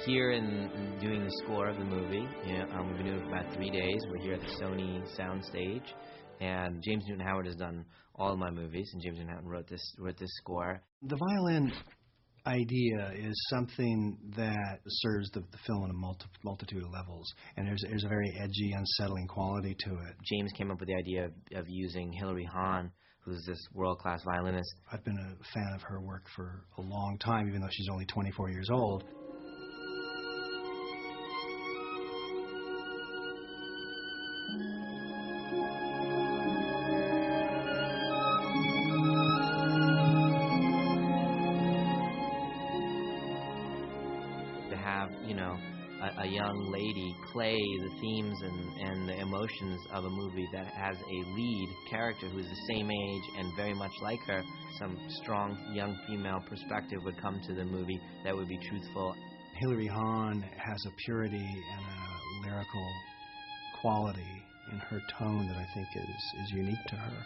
here in doing the score of the movie. We've been doing it for about 3 days. We're here at the Sony Soundstage, and James Newton Howard has done all of my movies, and James Newton Howard wrote this score. The violin idea is something that serves the film on a multitude of levels, and there's a very edgy, unsettling quality to it. James came up with the idea of using Hilary Hahn, who's this world-class violinist. I've been a fan of her work for a long time, even though she's only 24 years old. A young lady play the themes and the emotions of a movie that has a lead character who's the same age and very much like her. Some strong young female perspective would come to the movie that would be truthful. Hilary Hahn has a purity and a lyrical quality in her tone that I think is unique to her.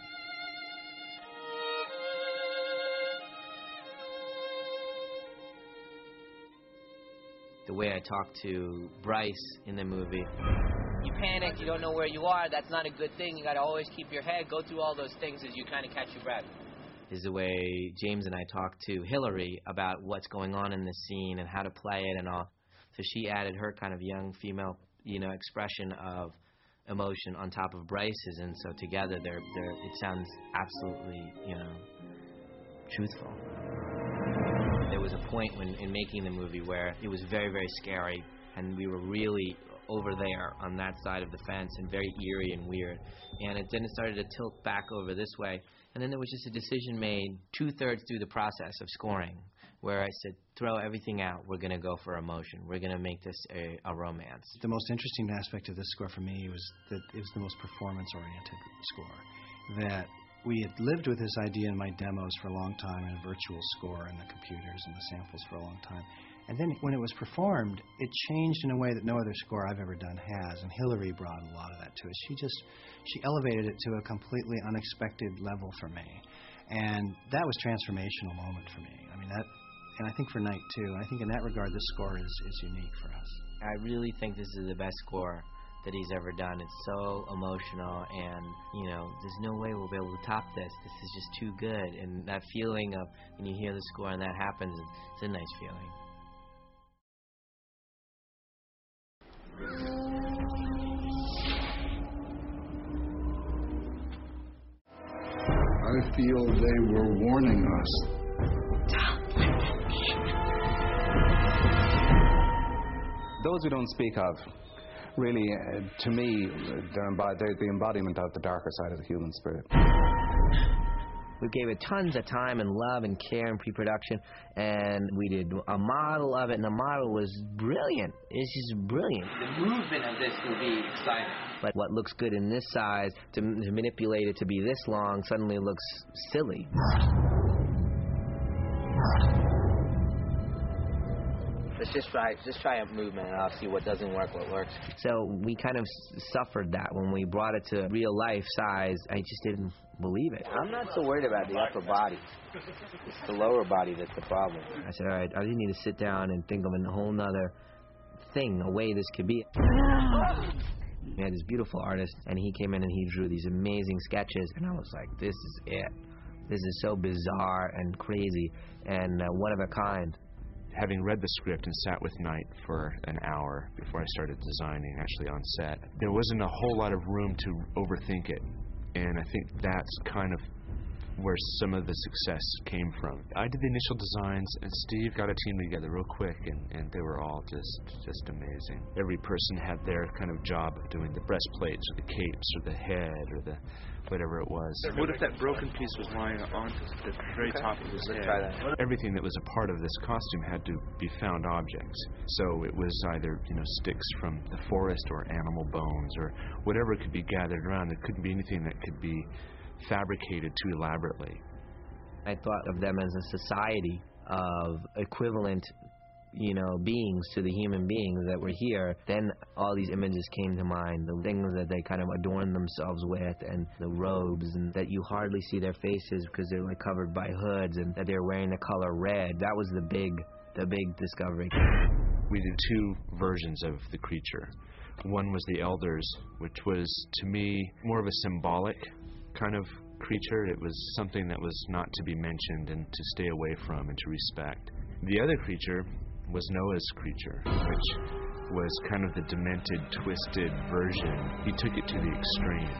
The way I talk to Bryce in the movie. You panic, you don't know where you are, that's not a good thing. You got to always keep your head, go through all those things as you kind of catch your breath. Is the way James and I talk to Hilary about what's going on in the scene and how to play it and all. So she added her kind of young female, expression of emotion on top of Bryce's, and so together it sounds absolutely, truthful. There was a point in making the movie where it was very, very scary, and we were really over there on that side of the fence and very eerie and weird. And then it started to tilt back over this way, and then there was just a decision made 2/3 through the process of scoring, where I said, throw everything out, we're going to go for emotion. We're going to make this a romance. The most interesting aspect of this score for me was that it was the most performance-oriented score. That we had lived with this idea in my demos for a long time, in a virtual score and the computers and the samples for a long time. And then when it was performed, it changed in a way that no other score I've ever done has, and Hilary brought a lot of that to it. She elevated it to a completely unexpected level for me. And that was a transformational moment for me. I mean, and I think for Night too. I think in that regard, this score is unique for us. I really think this is the best score that he's ever done. It's so emotional, and there's no way we'll be able to top this. This is just too good. And that feeling of when you hear the score and that happens, it's a nice feeling. I feel they were warning us. Don't let them in. Those we don't speak of, really, to me, they're the embodiment of the darker side of the human spirit. We gave it tons of time and love and care in pre-production, and we did a model of it, and the model was brilliant. It's just brilliant. The movement of this will be exciting. But what looks good in this size, to manipulate it to be this long, suddenly looks silly. Let's just try a movement, and I'll see what doesn't work, what works. So we kind of suffered that when we brought it to real life size. I just didn't believe it. I'm not so worried about the upper body. It's the lower body that's the problem. I said, all right, I just need to sit down and think of a whole nother thing, a way this could be. We had this beautiful artist, and he came in and he drew these amazing sketches, and I was like, this is it. This is so bizarre and crazy and one of a kind. Having read the script and sat with Night for an hour before I started designing actually on set, there wasn't a whole lot of room to overthink it. And I think that's kind of where some of the success came from. I did the initial designs, and Steve got a team together real quick, and they were all just amazing. Every person had their kind of job of doing the breastplates or the capes or the head or the whatever it was. What if that broken piece was lying on the very top of his head? Everything that was a part of this costume had to be found objects. So it was either, sticks from the forest or animal bones or whatever could be gathered around. It couldn't be anything that could be fabricated too elaborately. I thought of them as a society of equivalent, beings to the human beings that were here. Then all these images came to mind, the things that they kind of adorn themselves with, and the robes, and that you hardly see their faces because they're like covered by hoods, and that they're wearing the color red. That was the big discovery. we did two versions of the creature. One was the Elders, which was, to me, more of a symbolic kind of creature. It was something that was not to be mentioned and to stay away from and to respect. The other creature was Noah's creature, which was kind of the demented, twisted version. He took it to the extreme.